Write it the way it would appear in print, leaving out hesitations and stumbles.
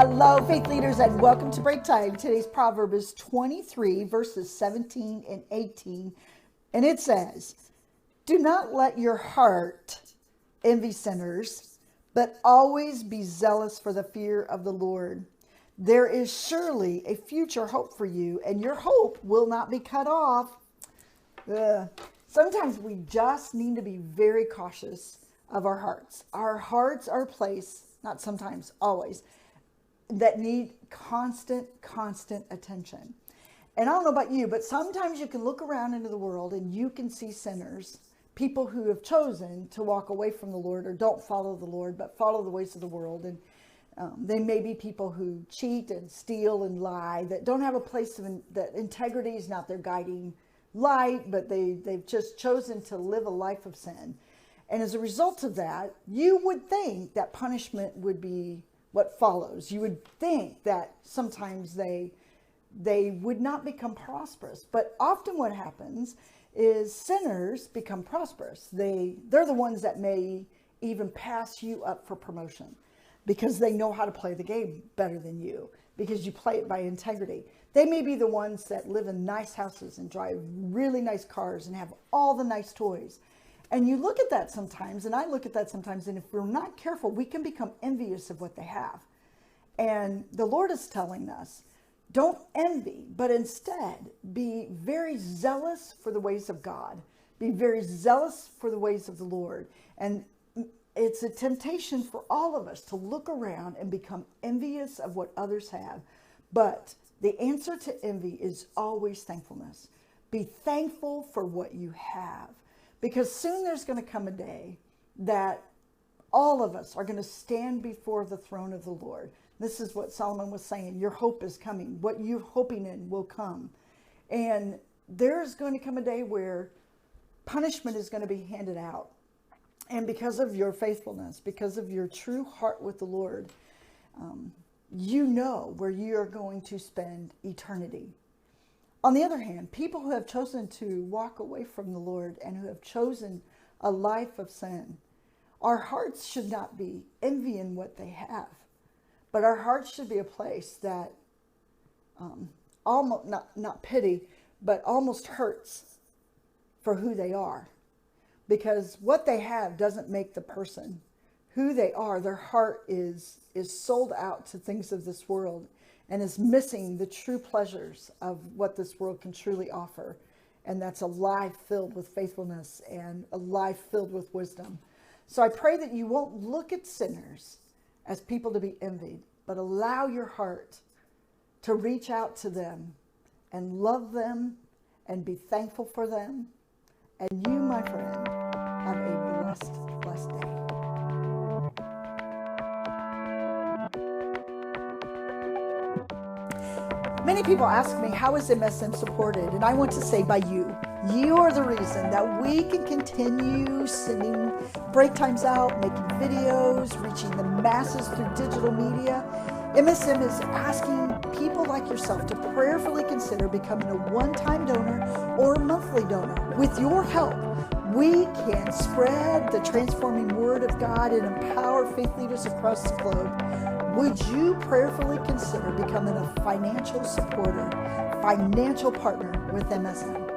Hello, faith leaders, and welcome to Breaktime. Today's proverb is 23, verses 17 and 18, and it says, "Do not let your heart envy sinners, but always be zealous for the fear of the Lord. There is surely a future hope for you, and your hope will not be cut off." Sometimes we just need to be very cautious of our hearts. Our hearts are a place, not sometimes, always, that need constant attention. And I don't know about you, but sometimes you can look around into the world and you can see sinners, people who have chosen to walk away from the Lord or don't follow the Lord, but follow the ways of the world. And they may be people who cheat and steal and lie, that don't have a place of, that integrity is not their guiding light, but they've just chosen to live a life of sin. And as a result of that, you would think that punishment would be what follows. You would think that sometimes they would not become prosperous. But often what happens is sinners become prosperous. They're the ones that may even pass you up for promotion because they know how to play the game better than you, because you play it by integrity. They may be the ones that live in nice houses and drive really nice cars and have all the nice toys. And you look at that sometimes, and I look at that sometimes, and if we're not careful, we can become envious of what they have. And the Lord is telling us, don't envy, but instead be very zealous for the ways of God. Be very zealous for the ways of the Lord. And it's a temptation for all of us to look around and become envious of what others have. But the answer to envy is always thankfulness. Be thankful for what you have. Because soon there's going to come a day that all of us are going to stand before the throne of the Lord. This is what Solomon was saying. Your hope is coming. What you're hoping in will come. And there's going to come a day where punishment is going to be handed out. And because of your faithfulness, because of your true heart with the Lord, you know where you are going to spend eternity. On the other hand, people who have chosen to walk away from the Lord and who have chosen a life of sin, our hearts should not be envying what they have, but our hearts should be a place that almost not pity, but almost hurts for who they are, because what they have doesn't make the person who they are. Their heart is sold out to things of this world and is missing the true pleasures of what this world can truly offer. And that's a life filled with faithfulness and a life filled with wisdom. So I pray that you won't look at sinners as people to be envied, but allow your heart to reach out to them and love them and be thankful for them. And you, my friend, have a blessed day. Many people ask me, how is MSM supported? And I want to say, by you. You are the reason that we can continue sending break times out, making videos, reaching the masses through digital media. MSM is asking people like yourself to prayerfully consider becoming a one-time donor or a monthly donor. With your help, we can spread the transforming word of God and empower faith leaders across the globe. Would you prayerfully consider becoming a financial supporter, financial partner with MSM?